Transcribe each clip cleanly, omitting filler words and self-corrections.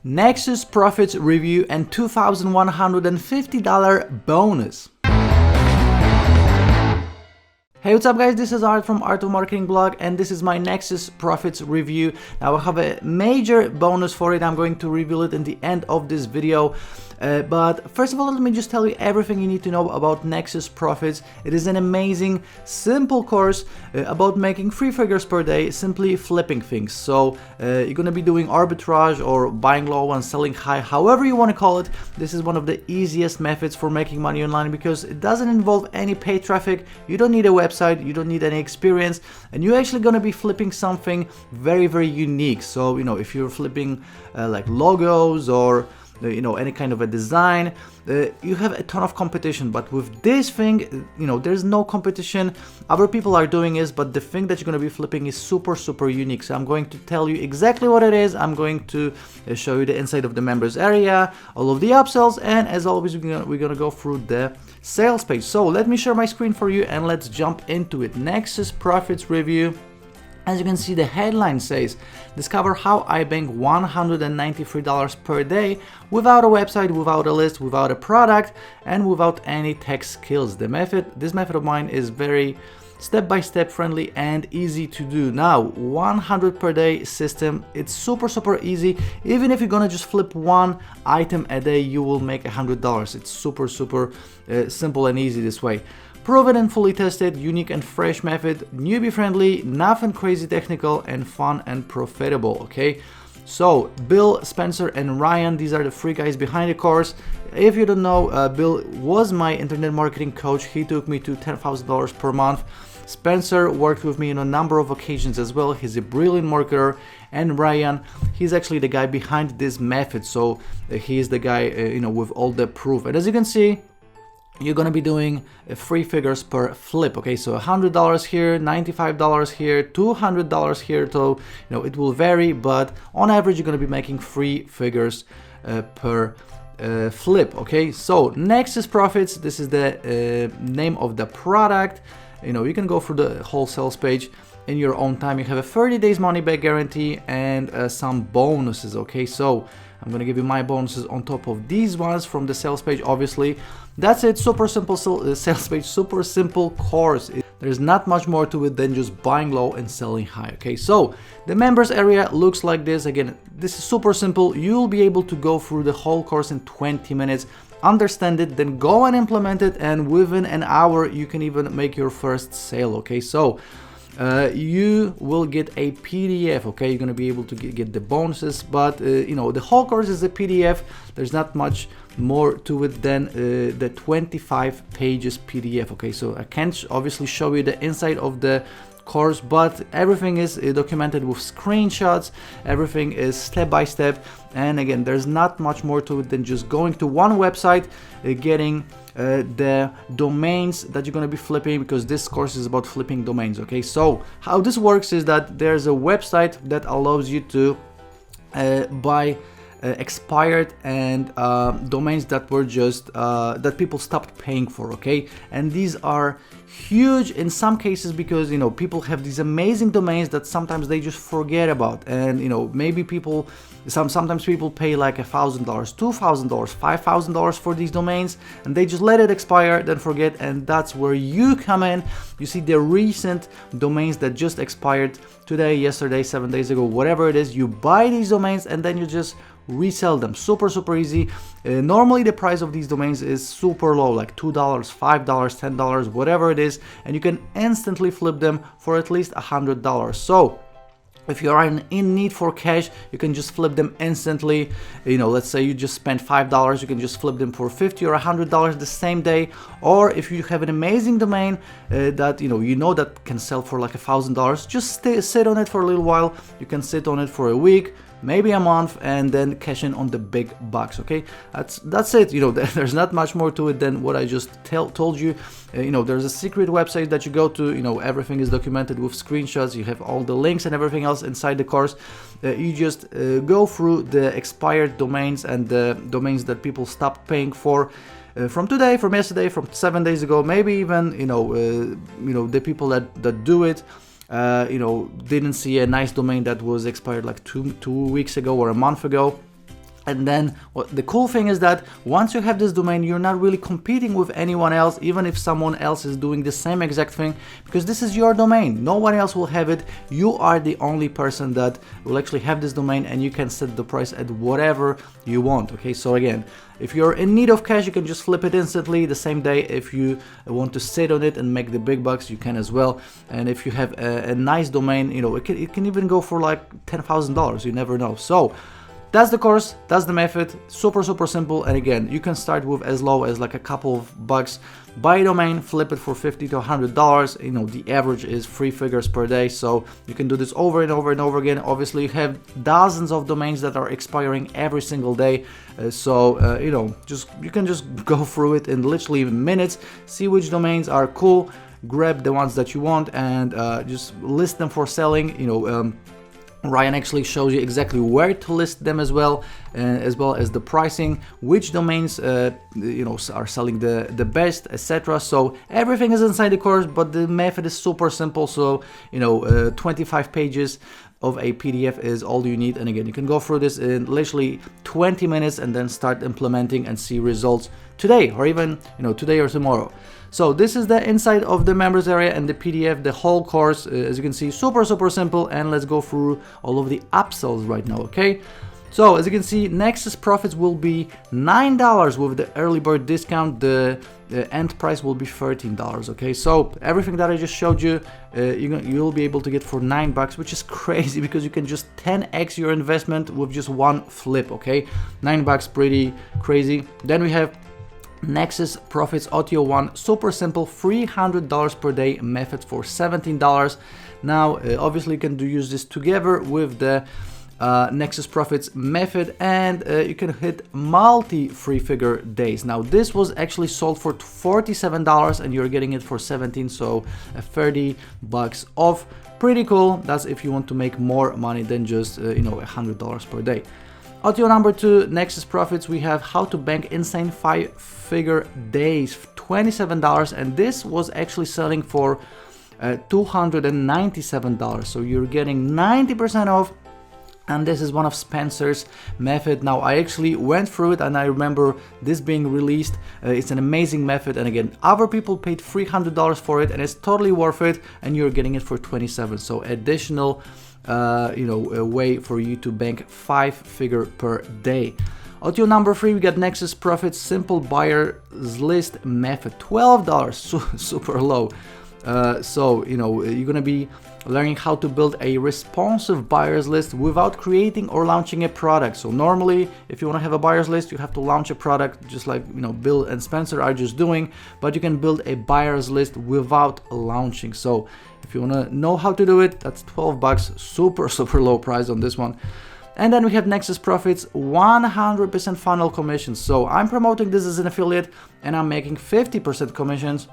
Nexus Profits review and $2,150 bonus. Hey, what's up guys, this is Art from Art of Marketing blog, and this is my Nexus Profits review. Now I have a major bonus for it. I'm going to reveal it in the end of this video. But first of all, let me just tell you everything you need to know about Nexus Profits. It is an amazing, simple course about making 3 figures per day, simply flipping things. So you're gonna be doing arbitrage or buying low and selling high, however you want to call it. This is one of the easiest methods for making money online because it doesn't involve any paid traffic. You don't need a website, you don't need any experience, and you're actually gonna be flipping something very, very unique. So, you know, if you're flipping like logos or any kind of a design, you have a ton of competition. But with this thing, there's no competition. Other people are doing it, but the thing that you're going to be flipping is super, super unique. So I'm going to tell you exactly what it is. I'm going to show you the inside of the members area, all of the upsells, and as always, we're gonna go through the sales page. So let me share my screen for you and let's jump into it. Nexus Profits review. As you can see, the headline says, discover how I bank $193 per day without a website, without a list, without a product, and without any tech skills. This method of mine is very step-by-step friendly and easy to do. Now, 100 per day system, it's super, super easy. Even if you're gonna just flip one item a day, you will make $100. It's super, super simple and easy this way. Proven and fully tested, unique and fresh method, newbie friendly, nothing crazy technical, and fun and profitable, okay? So, Bill, Spencer, and Ryan, these are the 3 guys behind the course. If you don't know, Bill was my internet marketing coach. He took me to $10,000 per month. Spencer worked with me on a number of occasions as well. He's a brilliant marketer. And Ryan, he's actually the guy behind this method. So, he's the guy, with all the proof. And as you can see, you're gonna be doing 3 figures per flip. Okay, so $100 here, $95 here, $200 here. So it will vary, but on average you're gonna be making 3 figures per flip. Okay, so Nexus Profits, this is the name of the product. You can go through the whole sales page in your own time. You have a 30 days money back guarantee and some bonuses. Okay, so I'm gonna give you my bonuses on top of these ones from the sales page. Obviously, that's it. Super simple sales page, super simple course. There's not much more to it than just buying low and selling high. Okay, so the members area looks like this. Again, this is super simple. You'll be able to go through the whole course in 20 minutes, understand it, then go and implement it, and within an hour you can even make your first sale. Okay, so you will get a PDF. Okay, you're gonna be able to get the bonuses, but the whole course is a PDF. There's not much more to it than the 25 pages PDF. Okay, so I can't obviously show you the inside of the course, but everything is documented with screenshots. Everything is step by step, and again, there's not much more to it than just going to one website, getting the domains that you're going to be flipping, because this course is about flipping domains. Okay, so how this works is that there's a website that allows you to buy expired and domains that were just that people stopped paying for. Okay, and these are huge in some cases because people have these amazing domains that sometimes they just forget about, and maybe sometimes people pay like $1,000, $2,000, $5,000 for these domains, and they just let it expire, then forget. And that's where you come in. You see the recent domains that just expired today, yesterday, 7 days ago, whatever it is. You buy these domains and then you just resell them. Super, super easy. Normally the price of these domains is super low, like $2, $5, $10, whatever it is, and you can instantly flip them for at least $100. So if you are in need for cash, you can just flip them instantly. Let's say you just spent $5, you can just flip them for $50 or $100 the same day. Or if you have an amazing domain that that can sell for like $1,000, just sit on it for a little while. You can sit on it for a week, maybe a month, and then cash in on the big bucks. Okay, that's it. There's not much more to it than what I just told you. There's a secret website that you go to. Everything is documented with screenshots. You have all the links and everything else inside the course. You just go through the expired domains and the domains that people stopped paying for. From today, from yesterday, from 7 days ago, maybe even the people that do it didn't see a nice domain that was expired like two weeks ago or a month ago. And then the cool thing is that once you have this domain, you're not really competing with anyone else, even if someone else is doing the same exact thing, because this is your domain. No one else will have it. You are the only person that will actually have this domain, and you can set the price at whatever you want. Okay, so again, if you're in need of cash, you can just flip it instantly the same day. If you want to sit on it and make the big bucks, you can as well. And if you have a nice domain, you know, it can even go for like $10,000. You never know. So that's the course, that's the method, super simple. And again, you can start with as low as like a couple of bucks, buy a domain, flip it for $50 to $100. You know, the average is 3 figures per day, so you can do this over and over and over again. Obviously, you have dozens of domains that are expiring every single day, you know, you can just go through it in literally minutes, see which domains are cool, grab the ones that you want, and just list them for selling. You know, Ryan actually shows you exactly where to list them as well as the pricing, which domains you know, are selling the best, etc. So everything is inside the course, but the method is super simple. So you know, 25 pages of a PDF is all you need, and again, you can go through this in literally 20 minutes and then start implementing and see results today, or even, you know, today or tomorrow. So this is the inside of the members area and the PDF, the whole course, as you can see, super simple. And let's go through all of the upsells right now. Okay, so as you can see, Nexus Profits will be $9 with the early bird discount. The end price will be $13. Okay, so everything that I just showed you, you'll be able to get for $9, which is crazy because you can just 10x your investment with just one flip. Okay, $9, pretty crazy. Then we have Nexus Profits OTO 1, super simple, $300 per day method for $17. Now, obviously, you can use this together with the Nexus Profits method, and you can hit multi 3-figure days. Now, this was actually sold for $47, and you're getting it for $17, so $30 off. Pretty cool. That's if you want to make more money than just you know, $100 per day. OTO number 2, Nexus Profits, we have how to bank insane 5-figure days, $27, and this was actually selling for $297, so you're getting 90% off. And this is one of Spencer's method. Now, I actually went through it and I remember this being released. It's an amazing method, and again, other people paid $300 for it, and it's totally worth it, and you're getting it for $27, so additional you know, a way for you to bank 5-figure per day. OTO number 3, we got Nexus Profits Simple Buyers List Method, $12, super low. So you know, you're gonna be learning how to build a responsive buyers list without creating or launching a product. So normally, if you want to have a buyers list, you have to launch a product, just like, you know, Bill and Spencer are just doing, but you can build a buyers list without launching. So if you want to know how to do it, that's $12, super low price on this one. And then we have Nexus Profits 100% funnel commissions. So I'm promoting this as an affiliate and I'm making 50% commissions.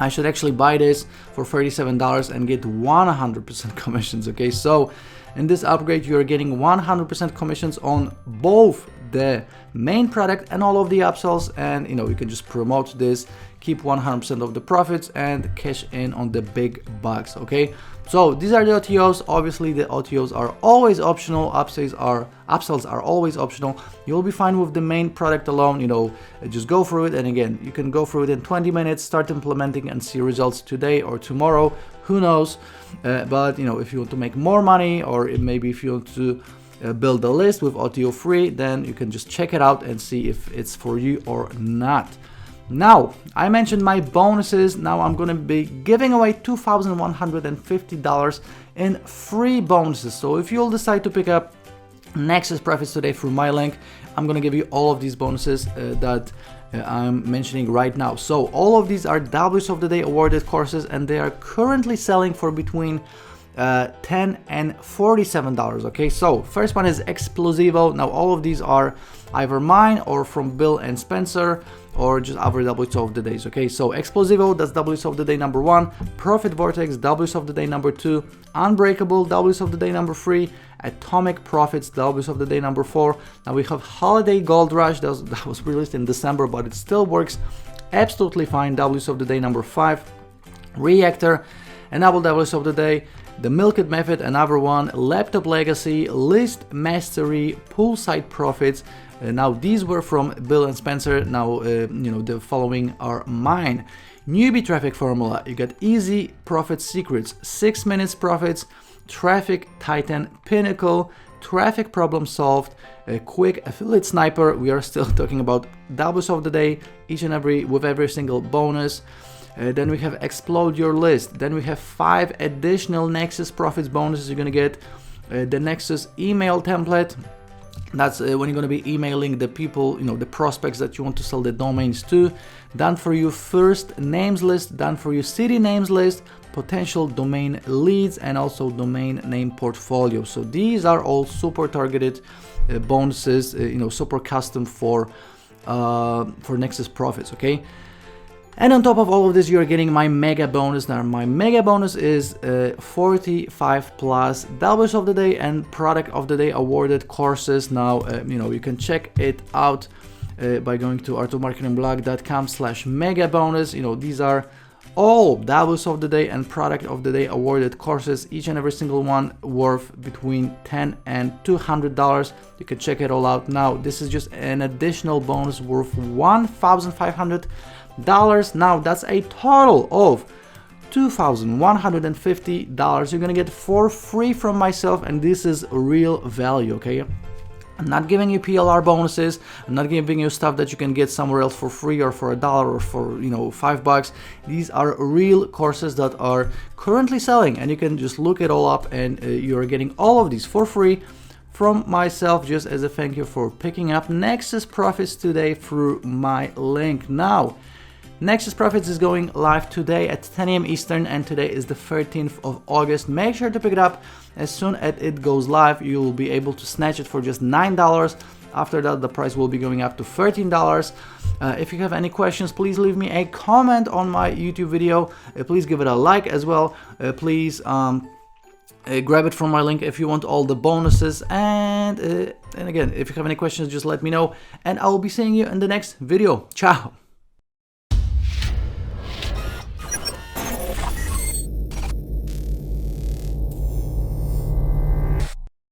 I should actually buy this for $37 and get 100% commissions. Okay, so in this upgrade, you're getting 100% commissions on both the main product and all of the upsells, and you know, you can just promote this, keep 100% of the profits and cash in on the big bucks. Okay, so these are the OTOs. Obviously, the OTOs are always optional. Upsells are always optional. You'll be fine with the main product alone. You know, just go through it, and again, you can go through it in 20 minutes, start implementing and see results today or tomorrow. Who knows? But you know, if you want to make more money, or maybe if you want to build a list with OTO free, then you can just check it out and see if it's for you or not. Now, I mentioned my bonuses. Now I'm going to be giving away $2,150 in free bonuses. So if you'll decide to pick up Nexus Profits today through my link, I'm going to give you all of these bonuses that I'm mentioning right now. So all of these are W's of the Day awarded courses, and they are currently selling for between $10 and $47. Okay, so first one is Explosivo. Now all of these are either mine or from Bill and Spencer, or just other W's of the days. Okay, so Explosivo, that's W's of the day number 1, Profit Vortex, W's of the day number 2, Unbreakable, W's of the day number 3, Atomic Profits, W's of the day number 4. Now we have Holiday Gold Rush, that was released in December, but it still works absolutely fine, W's of the day number 5, Reactor, and double W's of the day. The Milk It method, another one. Laptop Legacy, List Mastery, Poolside Profits. Now these were from Bill and Spencer. Now the following are mine. Newbie Traffic Formula. You got Easy Profit Secrets, 6 minutes profits, Traffic Titan, Pinnacle, Traffic Problem Solved, a Quick Affiliate Sniper. We are still talking about doubles of the day, with every single bonus. Then we have Explode Your List. Then we have 5 additional Nexus Profits bonuses you're gonna get. The Nexus email template. That's when you're going to be emailing the people, the prospects that you want to sell the domains to. Done for you first names list, done for you city names list, potential domain leads, and also domain name portfolio. So these are all super targeted bonuses, super custom for Nexus Profits, okay? And on top of all of this, you're getting my mega bonus. Now, my mega bonus is 45 plus doubles of the day and product of the day awarded courses. Now, you can check it out by going to artofmarketingblog.com/mega bonus. These are all doubles of the day and product of the day awarded courses, each and every single one worth between $10 and $200. You can check it all out. Now, this is just an additional bonus worth $1,500. Now that's a total of $2,150 you're gonna get for free from myself, and this is real value, okay? I'm not giving you PLR bonuses. I'm not giving you stuff that you can get somewhere else for free or for $1 or for $5. These are real courses that are currently selling, and you can just look it all up, and you're getting all of these for free from myself, just as a thank you for picking up Nexus Profits today through my link. Now, Nexus Profits is going live today at 10 a.m. Eastern, and today is the 13th of August. Make sure to pick it up as soon as it goes live. You will be able to snatch it for just $9. After that, the price will be going up to $13. If you have any questions, please leave me a comment on my YouTube video. Please give it a like as well. Please grab it from my link if you want all the bonuses. And again, if you have any questions, just let me know, and I will be seeing you in the next video. Ciao!